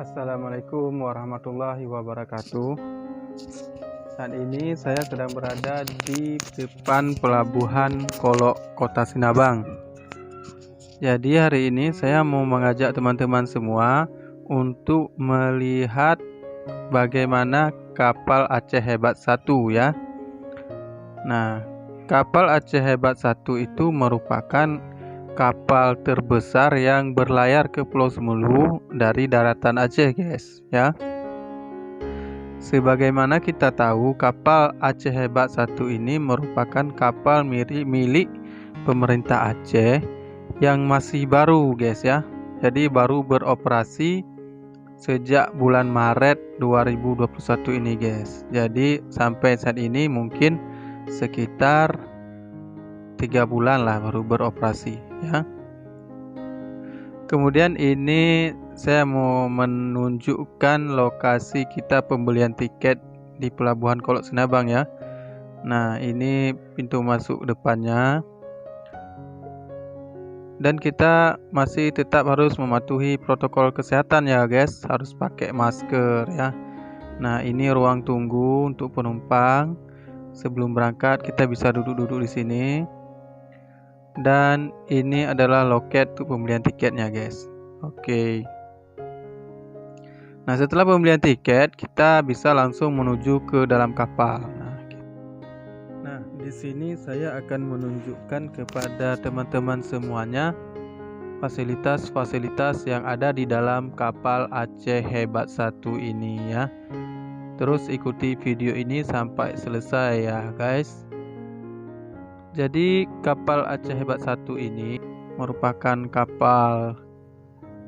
Assalamualaikum warahmatullahi wabarakatuh. Saat ini saya sedang berada di depan Pelabuhan Kolok, Kota Sinabang. Jadi hari ini saya mau mengajak teman-teman semua untuk melihat bagaimana kapal Aceh Hebat 1 ya. Nah, kapal Aceh Hebat 1 itu merupakan kapal terbesar yang berlayar ke Pulau Semulu dari daratan Aceh, guys, ya. Sebagaimana kita tahu, kapal Aceh Hebat 1 ini merupakan kapal milik pemerintah Aceh yang masih baru, guys, ya. Jadi baru beroperasi sejak bulan Maret 2021 ini, guys. Jadi sampai saat ini mungkin sekitar 3 bulan lah baru beroperasi ya. Kemudian ini saya mau menunjukkan lokasi kita pembelian tiket di Pelabuhan Kolok Sinabang ya. Nah, ini pintu masuk depannya. Dan kita masih tetap harus mematuhi protokol kesehatan ya, guys. Harus pakai masker ya. Nah, ini ruang tunggu untuk penumpang. Sebelum berangkat kita bisa duduk-duduk di sini. Dan ini adalah loket untuk pembelian tiketnya, guys. Oke. Nah, setelah pembelian tiket, kita bisa langsung menuju ke dalam kapal. Nah, di sini saya akan menunjukkan kepada teman-teman semuanya fasilitas-fasilitas yang ada di dalam kapal Aceh Hebat 1 ini ya. Terus ikuti video ini sampai selesai ya, guys. Jadi kapal Aceh Hebat 1 ini merupakan kapal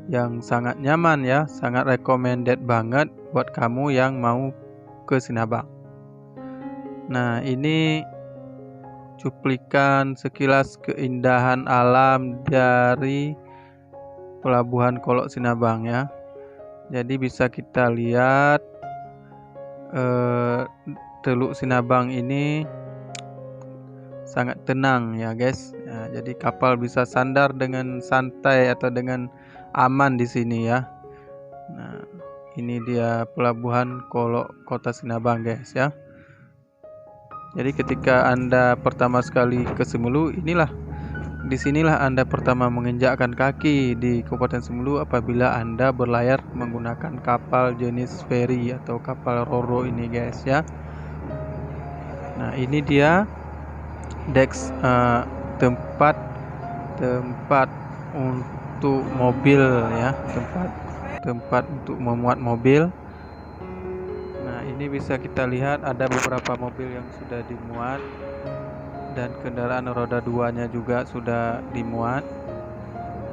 yang sangat nyaman ya, sangat recommended banget buat kamu yang mau ke Sinabang. Nah, ini cuplikan sekilas keindahan alam dari Pelabuhan Kolok Sinabang ya. Jadi bisa kita lihat Teluk Sinabang ini sangat tenang ya, guys. Ya, jadi kapal bisa sandar dengan santai atau dengan aman di sini ya. Nah, ini dia Pelabuhan Kolok Kota Sinabang, guys ya. Jadi ketika Anda pertama sekali ke Semulu, disinilah Anda pertama menginjakkan kaki di Kabupaten Semulu apabila Anda berlayar menggunakan kapal jenis feri atau kapal Roro ini, guys ya. Nah, ini dia deks tempat untuk mobil ya, tempat untuk memuat mobil. Nah, ini bisa kita lihat ada beberapa mobil yang sudah dimuat dan kendaraan roda 2-nya juga sudah dimuat.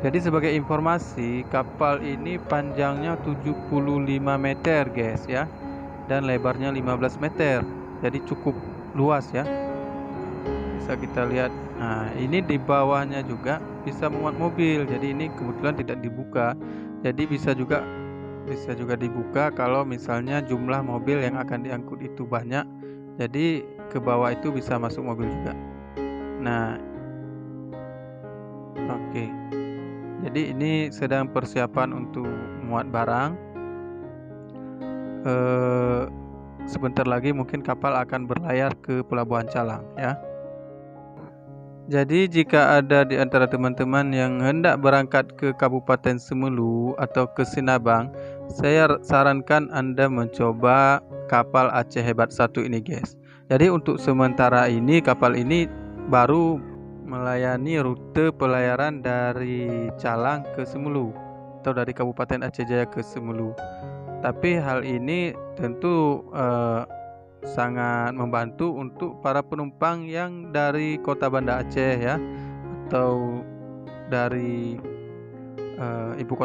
Jadi sebagai informasi, kapal ini panjangnya 75 meter, guys ya, dan lebarnya 15 meter. Jadi cukup luas ya. Bisa kita lihat. Nah, ini di bawahnya juga bisa memuat mobil. Jadi ini kebetulan tidak dibuka. Jadi bisa juga dibuka kalau misalnya jumlah mobil yang akan diangkut itu banyak. Jadi ke bawah itu bisa masuk mobil juga. Nah, oke. Jadi ini sedang persiapan untuk muat barang. Sebentar lagi mungkin kapal akan berlayar ke Pelabuhan Calang ya. Jadi jika ada di antara teman-teman yang hendak berangkat ke Kabupaten Semulu atau ke Sinabang, saya sarankan Anda mencoba kapal Aceh Hebat 1 ini, guys. Jadi untuk sementara ini kapal ini baru melayani rute pelayaran dari Calang ke Semulu atau dari Kabupaten Aceh Jaya ke Semulu. Tapi hal ini tentu sangat membantu untuk para penumpang yang dari kota Banda Aceh ya, atau dari ibu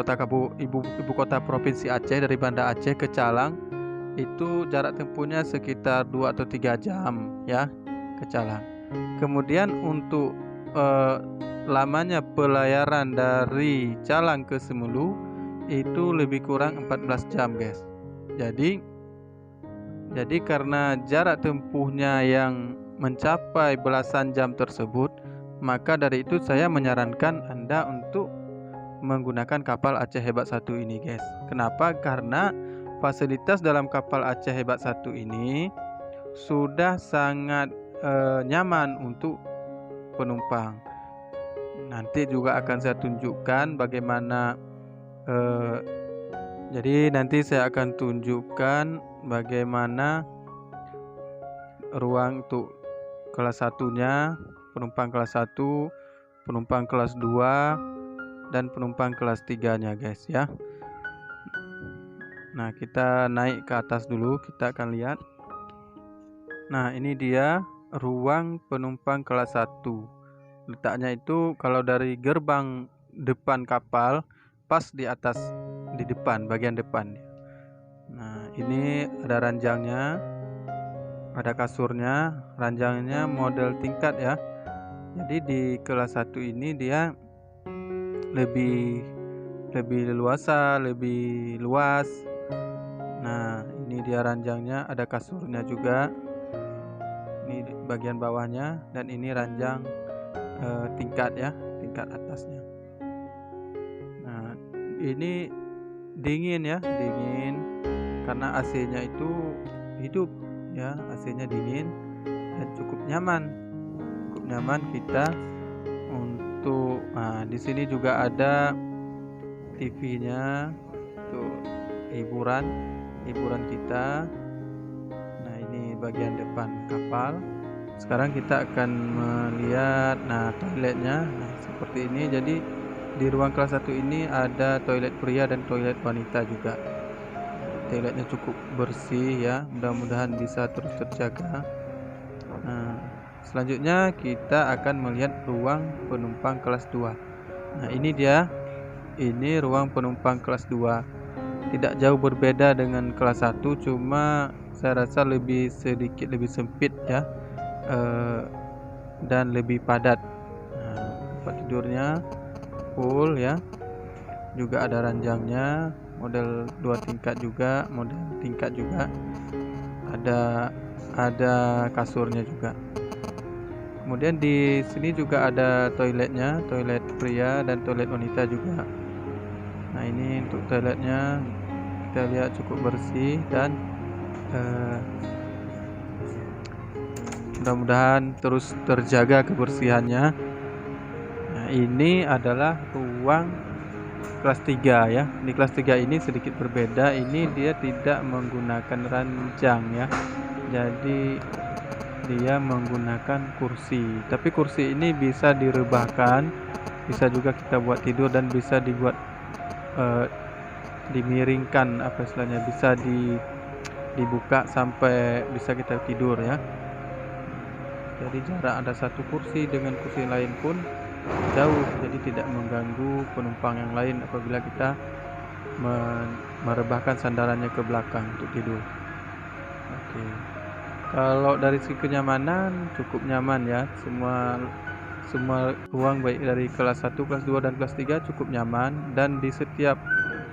kota provinsi Aceh, dari Banda Aceh ke Calang. Itu jarak tempuhnya sekitar 2 atau 3 jam ya ke Calang. Kemudian untuk lamanya pelayaran dari Calang ke Semulu itu lebih kurang 14 jam, guys. Jadi karena jarak tempuhnya yang mencapai belasan jam tersebut, maka dari itu saya menyarankan Anda untuk menggunakan kapal Aceh Hebat 1 ini, guys. Kenapa? Karena fasilitas dalam kapal Aceh Hebat 1 ini sudah sangat nyaman untuk penumpang. Nanti juga akan saya tunjukkan bagaimana jadi nanti saya akan tunjukkan bagaimana ruang untuk kelas 1-nya, penumpang kelas 1, penumpang kelas 2, dan penumpang kelas 3-nya, guys ya. Nah, kita naik ke atas dulu, kita akan lihat. Nah, ini dia ruang penumpang kelas 1. Letaknya itu kalau dari gerbang depan kapal pas di atas, di depan, bagian depan. Nah, ini ada ranjangnya, ada kasurnya, ranjangnya model tingkat ya. Jadi di kelas 1 ini dia lebih leluasa, lebih luas. Nah, ini dia ranjangnya, ada kasurnya juga. Ini bagian bawahnya, dan ini ranjang tingkat ya, tingkat atasnya. Nah, ini dingin ya, dingin karena AC-nya itu hidup ya, AC-nya dingin dan cukup nyaman kita untuk. Nah, di sini juga ada TV-nya untuk hiburan kita. Nah, ini bagian depan kapal. Sekarang kita akan melihat toiletnya. Nah, seperti ini. Jadi di ruang kelas 1 ini ada toilet pria dan toilet wanita juga. Toiletnya cukup bersih ya, mudah-mudahan bisa terus terjaga. Nah, selanjutnya kita akan melihat ruang penumpang kelas 2. Nah, ini dia. Ini ruang penumpang kelas 2. Tidak jauh berbeda dengan kelas 1, cuma saya rasa sedikit lebih sempit ya. Dan lebih padat. Nah, tempat tidurnya full ya, juga ada ranjangnya, model 2 tingkat juga, ada kasurnya juga. Kemudian di sini juga ada toiletnya, toilet pria dan toilet wanita juga. Nah, ini untuk toiletnya kita lihat cukup bersih dan mudah-mudahan terus terjaga kebersihannya. Nah, ini adalah ruang kelas 3 ya. Di kelas 3 ini sedikit berbeda. Ini dia tidak menggunakan ranjang ya. Jadi dia menggunakan kursi. Tapi kursi ini bisa direbahkan, bisa juga kita buat tidur, dan bisa dibuat dimiringkan, apa istilahnya, bisa dibuka sampai bisa kita tidur ya. Jadi jarak ada satu kursi dengan kursi lain pun jauh, jadi tidak mengganggu penumpang yang lain apabila kita merebahkan sandarannya ke belakang untuk tidur. Oke. Kalau dari segi kenyamanan cukup nyaman ya, semua ruang baik dari kelas 1, kelas 2 dan kelas 3 cukup nyaman, dan di setiap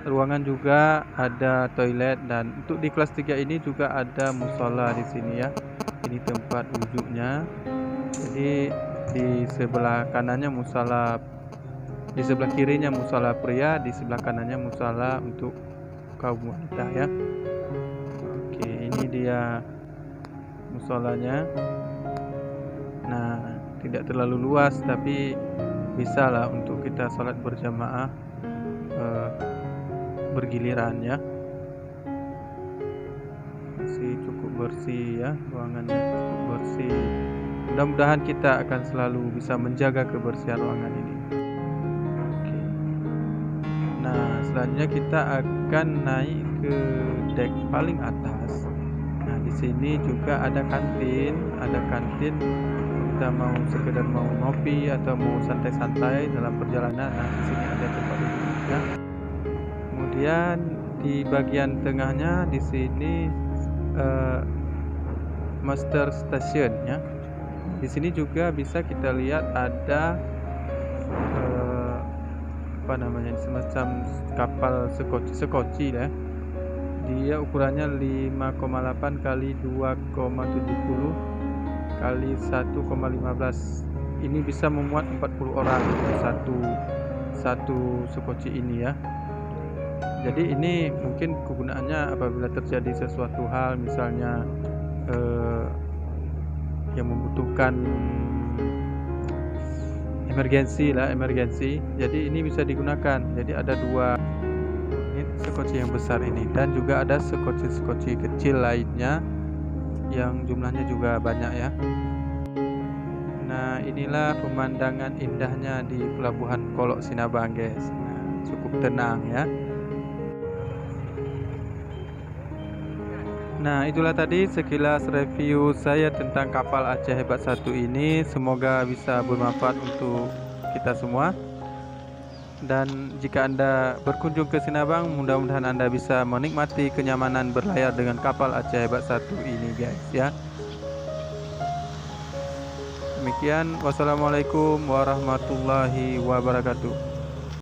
ruangan juga ada toilet, dan untuk di kelas 3 ini juga ada musola di sini ya. Ini tempat wudhunya. Jadi di sebelah kanannya musola, di sebelah kirinya musola pria, di sebelah kanannya musola untuk kaum wanita ya. Oke, ini dia musolanya. Nah, tidak terlalu luas tapi bisa lah untuk kita sholat berjamaah bergiliran ya. Masih cukup bersih ya, ruangannya cukup bersih. Mudah-mudahan kita akan selalu bisa menjaga kebersihan ruangan ini. Oke. Nah, selanjutnya kita akan naik ke dek paling atas. Nah, di sini juga ada kantin, kita sekedar mau ngopi atau mau santai-santai dalam perjalanan. Nah, di sini ada tempat duduknya. Kemudian di bagian tengahnya di sini master station ya. Di sini juga bisa kita lihat ada semacam kapal sekoci ya. Dia ukurannya 5,8 kali 2,70 kali 1,15. Ini bisa memuat 40 orang satu sekoci ini ya. Jadi ini mungkin kegunaannya apabila terjadi sesuatu hal, misalnya yang membutuhkan emergensi. Jadi ini bisa digunakan. Jadi ada dua, ini sekoci yang besar ini, dan juga ada sekoci kecil lainnya yang jumlahnya juga banyak ya. Nah, inilah pemandangan indahnya di Pelabuhan Kolok Sinabang, guys. Nah, cukup tenang ya. Nah, itulah tadi sekilas review saya tentang kapal Aceh Hebat 1 ini. Semoga bisa bermanfaat untuk kita semua. Dan jika Anda berkunjung ke Sinabang, mudah-mudahan Anda bisa menikmati kenyamanan berlayar dengan kapal Aceh Hebat 1 ini, guys ya. Demikian, wassalamualaikum warahmatullahi wabarakatuh.